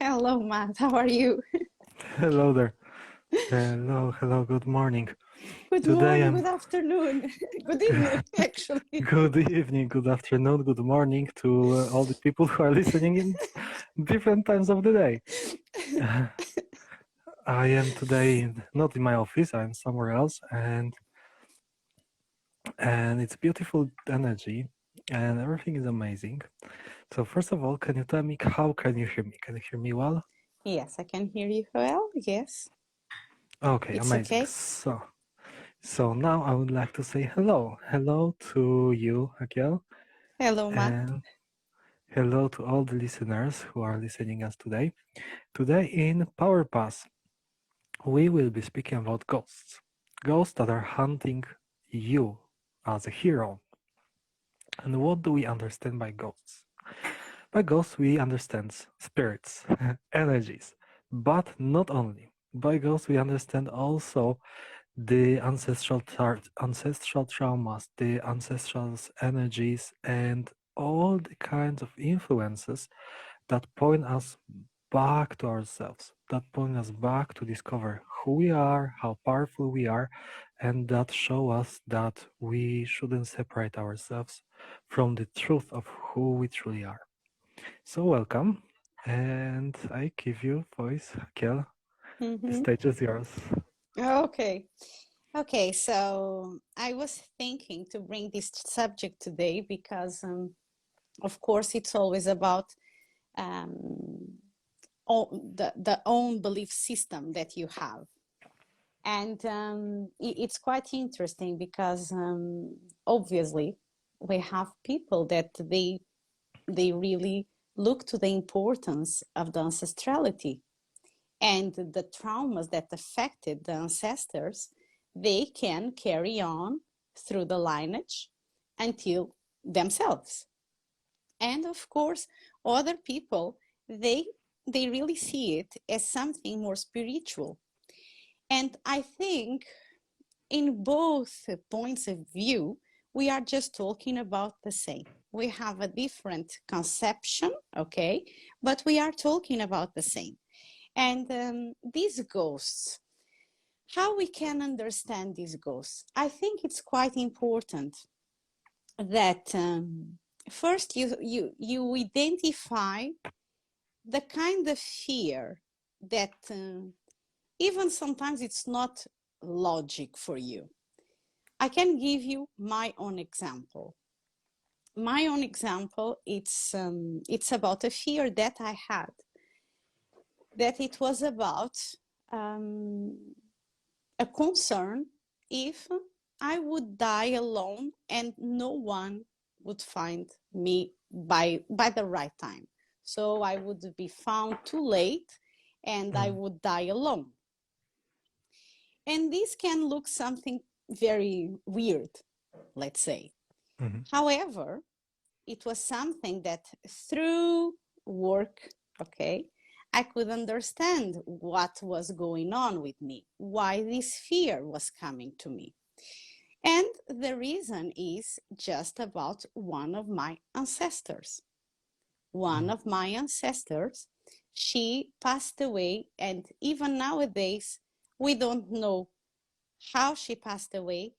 Hello, Matt. How are you? Hello there. Hello, good morning. Good Today morning, I'm good afternoon, good evening, actually. good evening, good afternoon, good morning to all the people who are listening in different times of the day. I am today not in my office, I'm somewhere else, and it's beautiful energy and everything is amazing. So first of all, can you tell me how can you hear me? Can you hear me well? Yes, I can hear you well. Yes, Okay, it's amazing. okay. So now I would like to say hello. Hello to you, Raquel, Hello, Matt. and hello to all the listeners who are listening us today. Today in PowerPass, we will be speaking about ghosts. Ghosts that are hunting you as a hero. And what do we understand by ghosts? By ghosts, we understand spirits, energies, but not only. By ghosts, we understand also the ancestral traumas, the ancestral energies, and all the kinds of influences that point us back to ourselves, that point us back to discover who we are, how powerful we are, and that show us that we shouldn't separate ourselves from the truth of who we truly are. So welcome, and I give you voice, Raquel. The hmm stage is yours. Okay. Okay, so I was thinking to bring this subject today because, of course, it's always about um, the own belief system that you have. And it's quite interesting because obviously we have people that they really look to the importance of the ancestrality and the traumas that affected the ancestors. They can carry on through the lineage until themselves. And of course, other people they they really see it as something more spiritual. And I think in both points of view, we are just talking about the same. We have a different conception, okay, but we are talking about the same. And these ghosts, how we can understand these ghosts? I think it's quite important that first you identify the kind of fear that even sometimes it's not logic for you. I can give you my own example. My own example, it's about a fear that I had, that it was about um, a concern if I would die alone and no one would find me by the right time. So I would be found too late and I Mm, would die alone. And this can look something very weird, let's say. mhm, However, it was something that through work, okay, I could understand what was going on with me, why this fear was coming to me. And the reason is just about one of my ancestors. One mm, of my ancestors, she passed away, and even nowadays, we don't know how she passed away,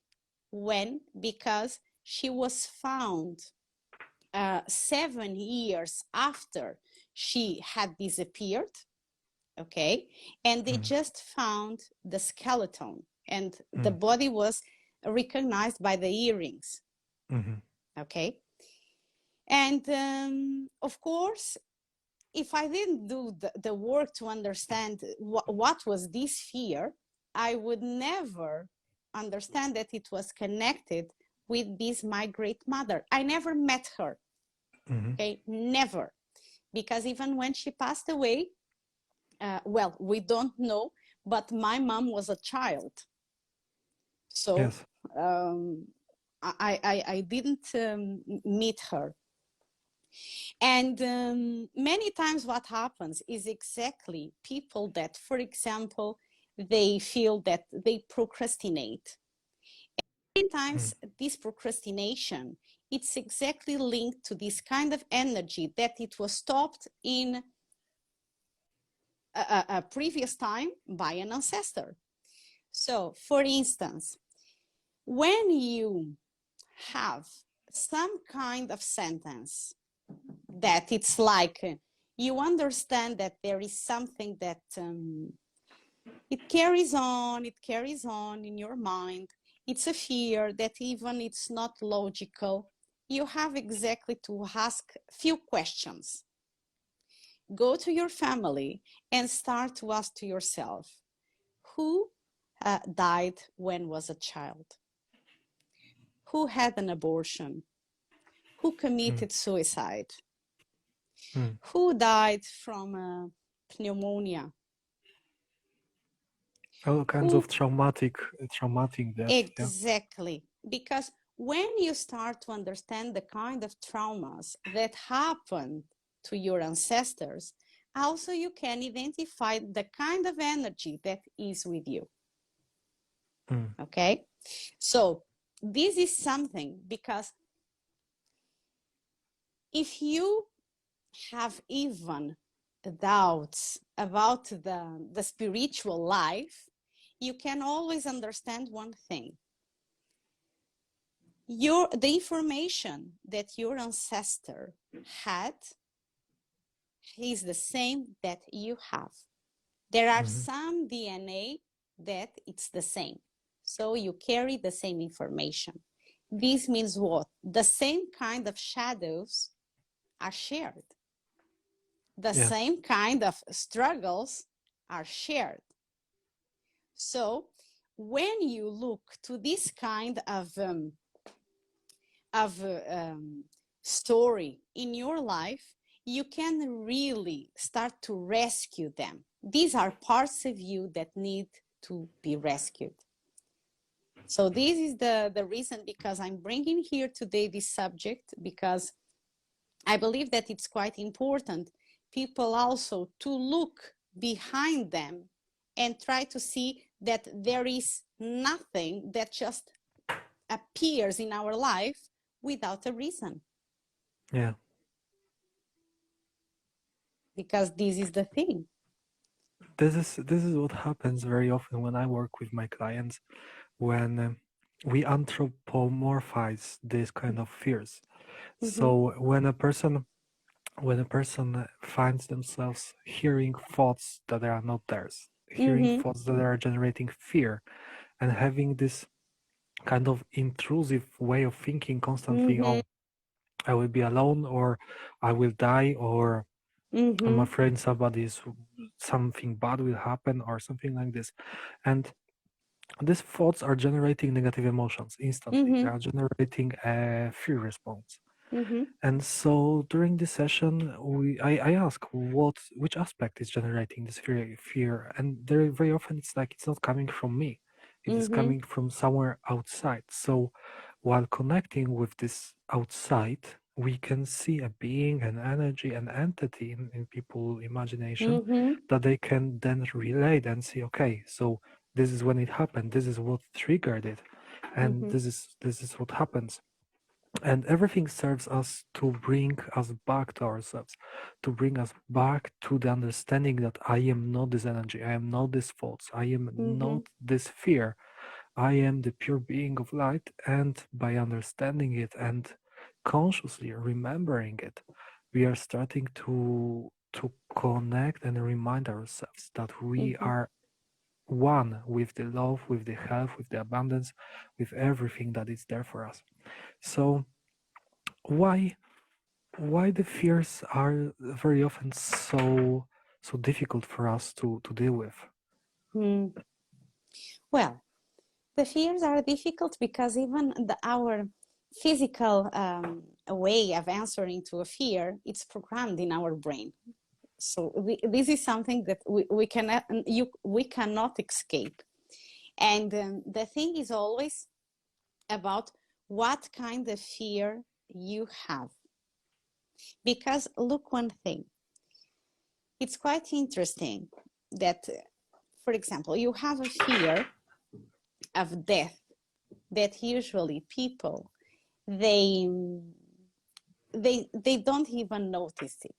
when, because she was found 7 years after she had disappeared, okay, and they mm, just found the skeleton, and the mm, body was recognized by the earrings, mhm. okay. And of course, if I didn't do the work to understand what was this fear, I would never understand that it was connected with this my great mother. I never met her, Mhm. okay, never, because even when she passed away, well, we don't know, but my mom was a child, so Yes. um, I didn't meet her. And many times what happens is exactly people that, for example, they feel that they procrastinate. Many Mm, times this procrastination, it's exactly linked to this kind of energy that it was stopped in a previous time by an ancestor. So, for instance, when you have some kind of sentence that it's like you understand that there is something that it carries on in your mind, it's a fear that even it's not logical, you have exactly to ask few questions. Go to your family and start to ask to yourself, who died when was a child? Who had an abortion? Who committed suicide? Who died from pneumonia? All kinds of traumatic death. Exactly. Yeah. Because when you start to understand the kind of traumas that happened to your ancestors, also you can identify the kind of energy that is with you. Okay? So this is something, because if you have even doubts about the spiritual life, you can always understand one thing. The information that your ancestor had is the same that you have. There are some DNA that it's the same. So you carry the same information. This means what? The same kind of shadows are shared. The same kind of struggles are shared. So when you look to this kind of story in your life, you can really start to rescue them. These are parts of you that need to be rescued. So this is the reason, because I'm bringing here today this subject, because I believe that it's quite important people also to look behind them and try to see that there is nothing that just appears in our life without a reason. Yeah. Because this is the thing. This is what happens very often when I work with my clients, when we anthropomorphize this kind of fears. So when a person finds themselves hearing thoughts that are not theirs, hearing thoughts that are generating fear, and having this kind of intrusive way of thinking constantly, oh, I will be alone, or I will die, or I'm afraid something bad will happen, or something like this. And these thoughts are generating negative emotions instantly. They are generating a fear response. And so during this session, I ask which aspect is generating this fear, and very often it's like it's not coming from me, it is coming from somewhere outside. So while connecting with this outside, we can see a being, an energy, an entity in people's imagination that they can then relate and see, okay, so this is when it happened, this is what triggered it, and this is what happens. And everything serves us to bring us back to ourselves, to bring us back to the understanding that I am not this energy, I am not this thoughts, I am not this fear, I am the pure being of light. And by understanding it and consciously remembering it, we are starting to connect and remind ourselves that we are one with the love, with the health, with the abundance, with everything that is there for us. So why the fears are very often so difficult for us to deal with? Well, the fears are difficult because even our physical way of answering to a fear, it's programmed in our brain. So this is something that we cannot escape. And the thing is always about what kind of fear you have. Because look, one thing, it's quite interesting that, for example, you have a fear of death that usually people, they don't even notice it.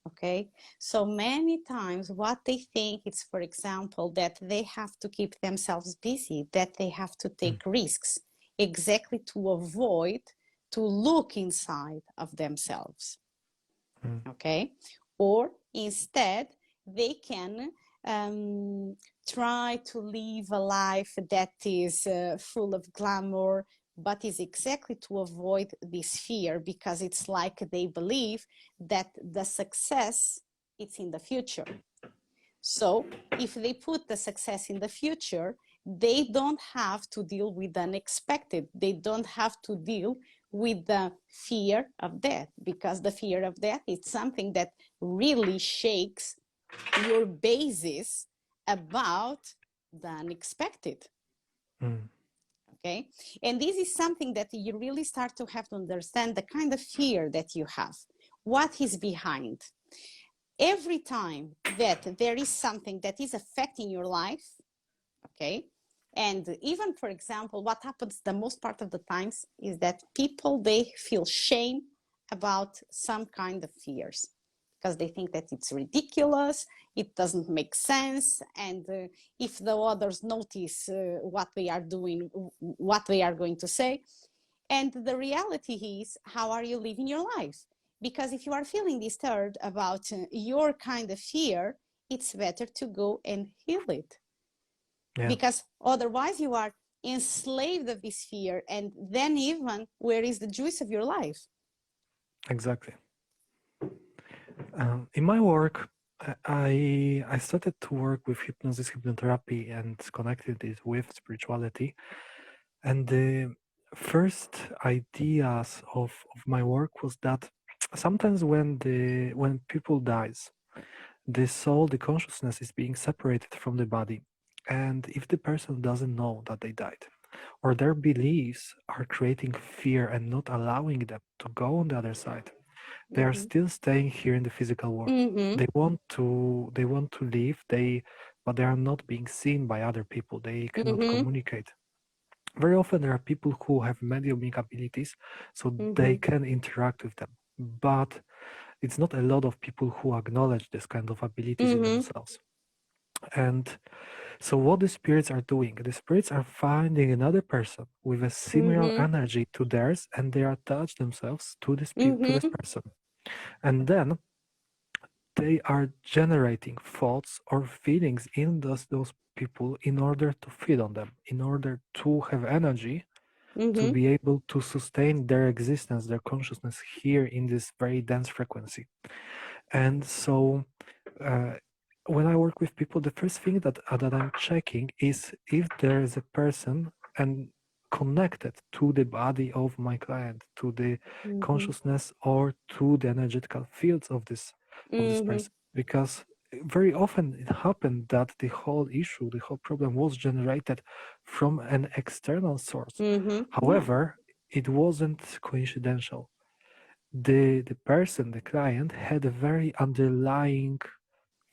Okay, so many times what they think is, for example, that they have to keep themselves busy, that they have to take risks, exactly to avoid to look inside of themselves. Okay, or instead they can try to live a life that is full of glamour, but is exactly to avoid this fear, because it's like they believe that the success it's in the future. So if they put the success in the future, they don't have to deal with the unexpected. They don't have to deal with the fear of death, because the fear of death is something that really shakes your basis about the unexpected. Okay, and this is something that you really start to have to understand, the kind of fear that you have, what is behind. Every time that there is something that is affecting your life, okay, and even, for example, what happens the most part of the times is that people, they feel shame about some kind of fears, because they think that it's ridiculous, it doesn't make sense, and if the others notice what they are doing, what they are going to say. And the reality is, how are you living your life? Because if you are feeling disturbed about your kind of fear, it's better to go and heal it. Yeah, Because otherwise you are enslaved of this fear, and then even where is the juice of your life? exactly. In my work, I started to work with hypnosis, hypnotherapy, and connected it with spirituality. And the first ideas of my work was that sometimes when people dies, the soul, the consciousness is being separated from the body. And if the person doesn't know that they died, or their beliefs are creating fear and not allowing them to go on the other side, they are still staying here in the physical world. Mm-hmm. They want to leave, but they are not being seen by other people. They cannot Mm-hmm. communicate. Very often there are people who have mediumic abilities, so they Mm-hmm. can interact with them. But it's not a lot of people who acknowledge this kind of abilities in Mm-hmm. themselves. And so what the spirits are doing, the spirits are finding another person with a similar Mm-hmm. energy to theirs, and they attach themselves to this Mm-hmm. person. And then they are generating thoughts or feelings in those people in order to feed on them, in order to have energy to Mm-hmm. be able to sustain their existence, their consciousness here in this very dense frequency. And so uh, when I work with people, the first thing that I'm checking is if there is a person and connected to the body of my client, to the Mm-hmm. consciousness or to the energetical fields of this Mm-hmm. person. Because very often it happened that the whole issue, the whole problem was generated from an external source. Mm-hmm. Yeah. However, it wasn't coincidental. The person, the client, had a very underlying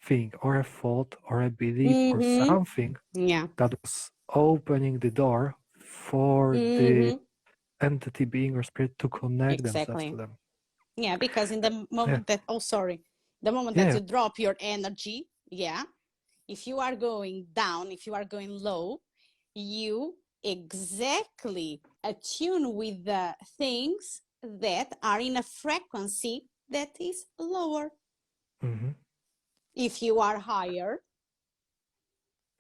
thing or a thought or a belief or Mm-hmm. something Yeah. that was opening the door for the Mm-hmm. entity, being, or spirit to connect themselves to Exactly. them. Yeah, because in the Yeah, moment that, oh, sorry, the moment that yeah, you drop your energy, yeah, if you are going down, if you are going low, you exactly attune with the things that are in a frequency that is lower. mm-hmm, If you are higher,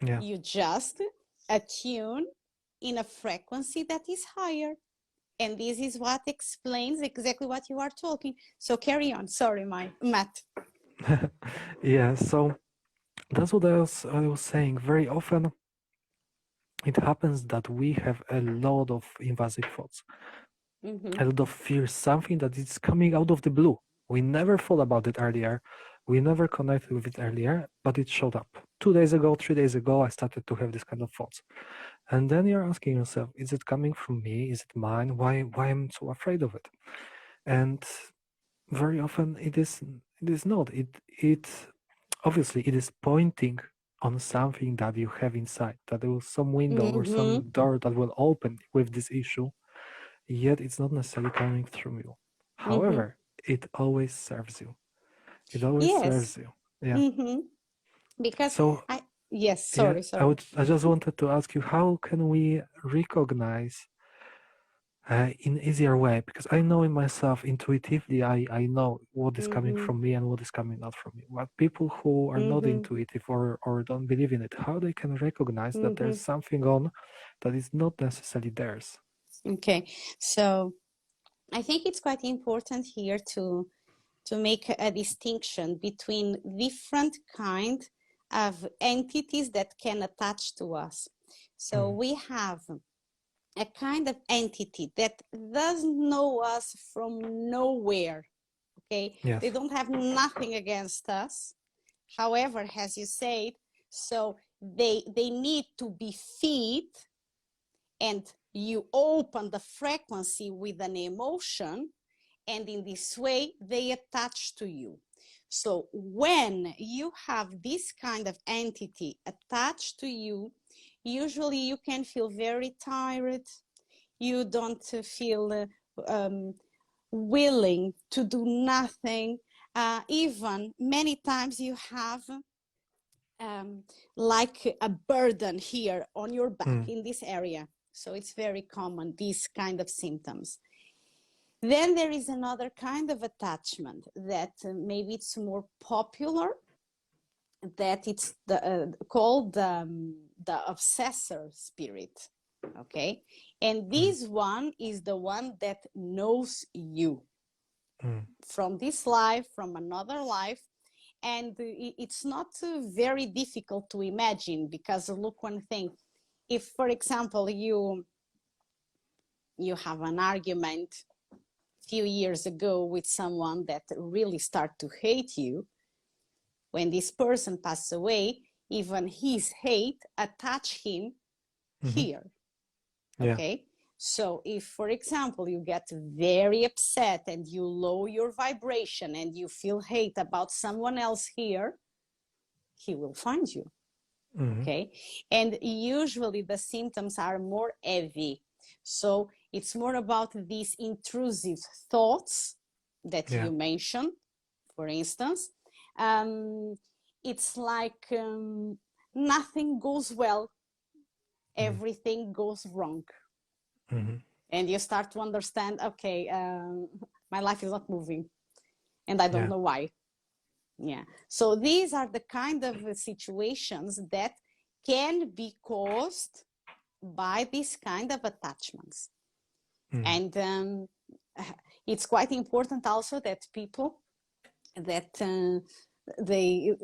yeah. you just attune in a frequency that is higher. And this is what explains exactly what you are talking. So carry on. Sorry, my Matt. Yeah, so that's what I was saying. Very often it happens that we have a lot of invasive thoughts, Mm-hmm. a lot of fear, something that is coming out of the blue. We never thought about it earlier. We never connected with it earlier, but it showed up. 2 days ago, 3 days ago, I started to have this kind of thoughts. And then you're asking yourself, is it coming from me? Is it mine? Why am I so afraid of it? And very often it is not. It obviously it is pointing on something that you have inside, that there was some window or Mm-hmm. some door that will open with this issue, yet it's not necessarily coming through you. Mm-hmm. However, it always serves you. It always Yes. serves you. Yeah. Mm-hmm. Because So yes, yeah, sorry. I just wanted to ask you, how can we recognize in easier way? Because I know in myself intuitively, I know what is coming Mm-hmm. from me and what is coming not from me. But people who are not Mm-hmm. intuitive or don't believe in it, how they can recognize that Mm-hmm. there's something on that is not necessarily theirs? Okay. So I think it's quite important here to make a distinction between different kind of entities that can attach to us. So Mm. we have a kind of entity that doesn't know us from nowhere. Okay, they Yes. don't have nothing against us. However, as you said, so they need to be fed, and you open the frequency with an emotion, and in this way they attach to you. So when you have this kind of entity attached to you, usually you can feel very tired. You don't feel willing to do nothing. Even many times you have like a burden here on your back Mm. in this area. So it's very common, these kind of symptoms. Then there is another kind of attachment that maybe it's more popular, that it's called the obsessor spirit. Okay. And Mm. this one is the one that knows you Mm. from this life, from another life. And it's not very difficult to imagine, because look, one thing, if for example you have an argument few years ago with someone that really start to hate you, when this person passes away, even his hate attach him Mm-hmm. here. Yeah. Okay. So if for example you get very upset and you lower your vibration and you feel hate about someone else here, he will find you. Mm-hmm. Okay. And usually the symptoms are more heavy. So it's more about these intrusive thoughts that Yeah. you mentioned, for instance. It's like nothing goes well, Mm. everything goes wrong. Mm-hmm. And you start to understand, okay, my life is not moving and I don't Yeah. know why. Yeah. So these are the kind of situations that can be caused by this kind of attachments. Mm. And it's quite important also that people that they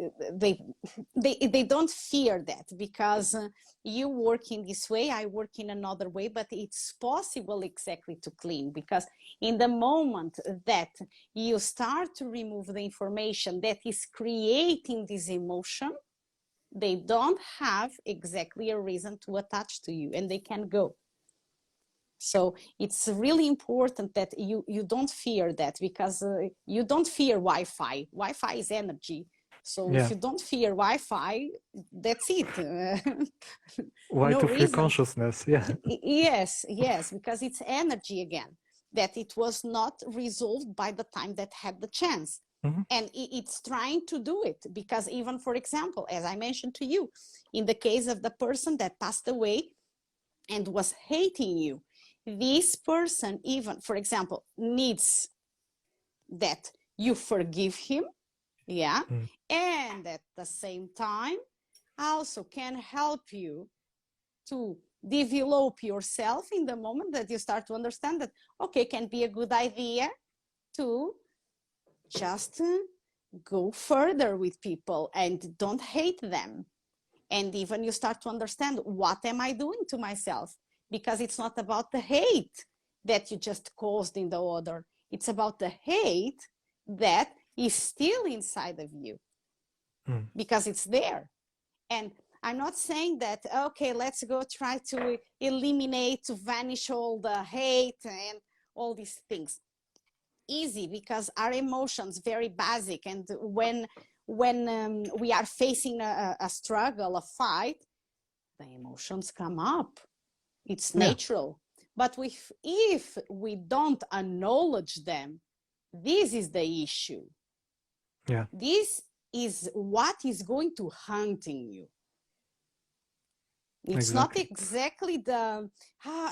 they they don't fear that, because you work in this way, I work in another way, but it's possible exactly to clean, because in the moment that you start to remove the information that is creating this emotion, they don't have exactly a reason to attach to you and they can go. So it's really important that you don't fear that, because you don't fear Wi-Fi. Wi-Fi is energy. So if Yeah. you don't fear Wi-Fi, that's it. Why No to fear reason. consciousness? Yeah. Yes, because it's energy again, that it was not resolved by the time that had the chance. Mm-hmm. And it's trying to do it, because even, for example, as I mentioned to you, in the case of the person that passed away and was hating you, this person, even, for example, needs that you forgive him, yeah, Mm. and at the same time also can help you to develop yourself in the moment that you start to understand that, okay, can be a good idea to just go further with people and don't hate them. And even you start to understand, what am I doing to myself? Because it's not about the hate that you just caused in the other. It's about the hate that is still inside of you, Mm. because it's there. And I'm not saying that, okay, let's go try to eliminate, to vanish all the hate and all these things. Easy, because our emotions very basic, and when we are facing a struggle, a fight, the emotions come up. It's Yeah. natural. But if we don't acknowledge them, this is the issue. Yeah, This is what is going to haunting you. It's not exactly. exactly the,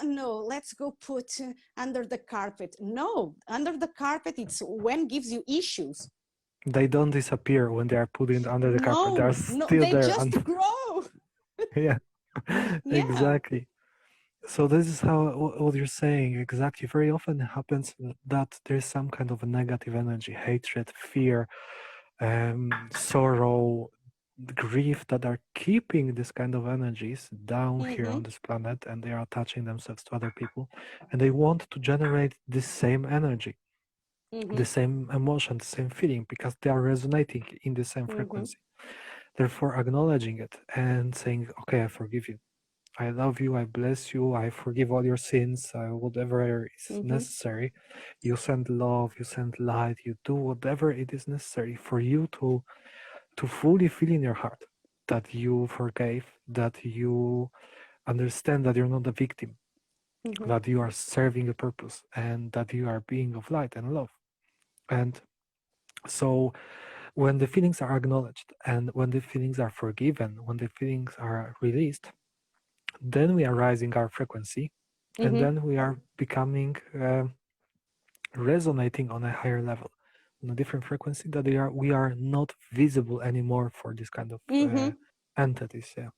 no, let's go put under the carpet. No, under the carpet, it's when gives you issues. They don't disappear when they are put in under the carpet. They are No, no, still they there. just And grow. yeah, Yeah. exactly. So this is how what you're saying exactly. Very often it happens that there's some kind of a negative energy, hatred, fear, sorrow, grief that are keeping this kind of energies down here Mm-hmm. on this planet, and they are attaching themselves to other people, and they want to generate the same energy, Mm-hmm. the same emotion, the same feeling, because they are resonating in the same Mm-hmm. frequency. Therefore, acknowledging it and saying, "Okay, I forgive you. I love you, I bless you, I forgive all your sins, whatever is Mm-hmm. necessary. You send love, you send light, you do whatever it is necessary for you to fully feel in your heart that you forgave, that you understand that you're not a victim, Mm-hmm. that you are serving a purpose, and that you are being of light and love." And so when the feelings are acknowledged and when the feelings are forgiven, when the feelings are released, then we are rising our frequency, and Mm-hmm. then we are becoming resonating on a higher level, on a different frequency, that we are not visible anymore for this kind of Mm-hmm. entities. Yeah.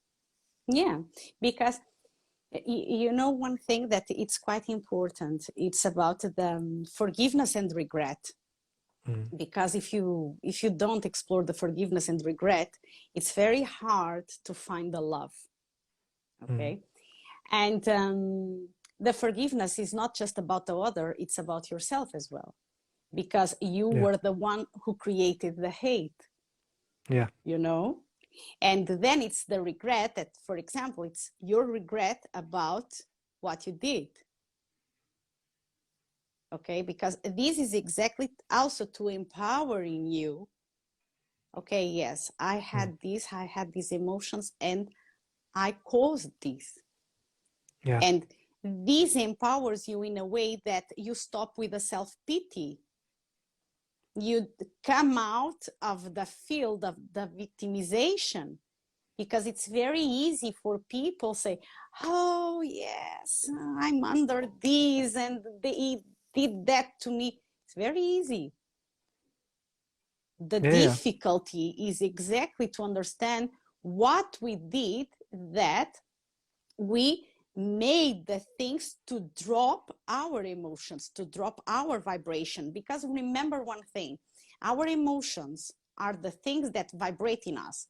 Yeah, because you know one thing that it's quite important. It's about the forgiveness and regret. Mm. Because if you don't explore the forgiveness and regret, it's very hard to find the love. Mm. Okay, and the forgiveness is not just about the other; it's about yourself as well, because you Yeah. were the one who created the hate. Yeah. You know, and then it's the regret that, for example, it's your regret about what you did. Okay, because this is exactly also to empowering you. Okay, yes, Mm. I had these emotions and I caused this. Yeah. And this empowers you in a way that you stop with the self-pity. You come out of the field of the victimization, because it's very easy for people say, oh yes, I'm under this and they did that to me. It's very easy. The Yeah. Yeah. difficulty is exactly to understand what we did, that we made the things to drop our emotions, to drop our vibration. Because remember one thing, our emotions are the things that vibrate in us.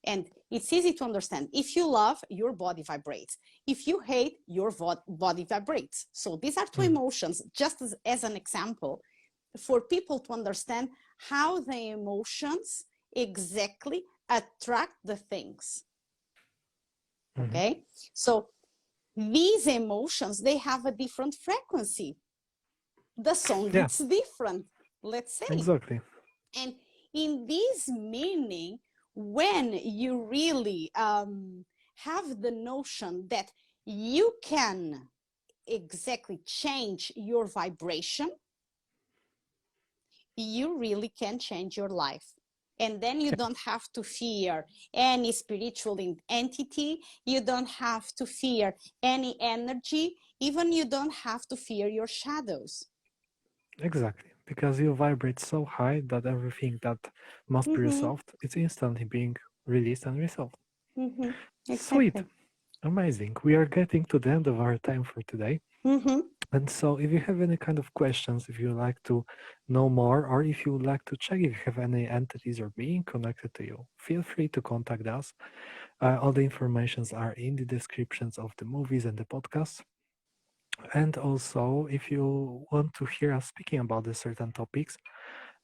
And it's easy to understand. If you love, your body vibrates. If you hate, your body vibrates. So these are two Mm. emotions, just as an example, for people to understand how the emotions exactly attract the things. Mm-hmm. Okay, so these emotions, they have a different frequency. The song, Yeah. it's different, let's say. Exactly. And in this meaning, when you really have the notion that you can exactly change your vibration, you really can change your life. And then you Yeah. don't have to fear any spiritual entity. You don't have to fear any energy. Even you don't have to fear your shadows. Exactly. Because you vibrate so high that everything that must be Mm-hmm. resolved, it's instantly being released and resolved. Mm-hmm. Sweet. Exactly. Amazing. We are getting to the end of our time for today. Mm-hmm. And so, if you have any kind of questions, if you like to know more, or if you would like to check if you have any entities or being connected to you, feel free to contact us. All the informations are in the descriptions of the movies and the podcasts. And also, if you want to hear us speaking about the certain topics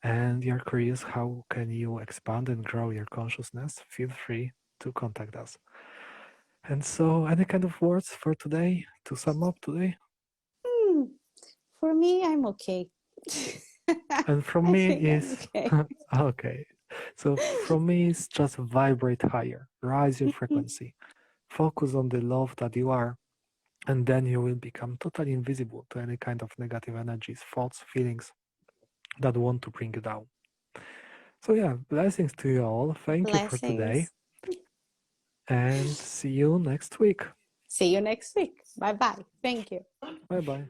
and you're curious how can you expand and grow your consciousness, feel free to contact us. And so, any kind of words for today to sum up today? Hmm. For me, I'm okay. And from I me think I'm is okay. okay. So from me is just vibrate higher, rise your Mm-hmm. frequency, focus on the love that you are, and then you will become totally invisible to any kind of negative energies, thoughts, feelings that want to bring you down. So yeah, blessings to you all. Thank you for today. Blessings. And see you next week. See you next week. Bye bye. Thank you. Bye bye.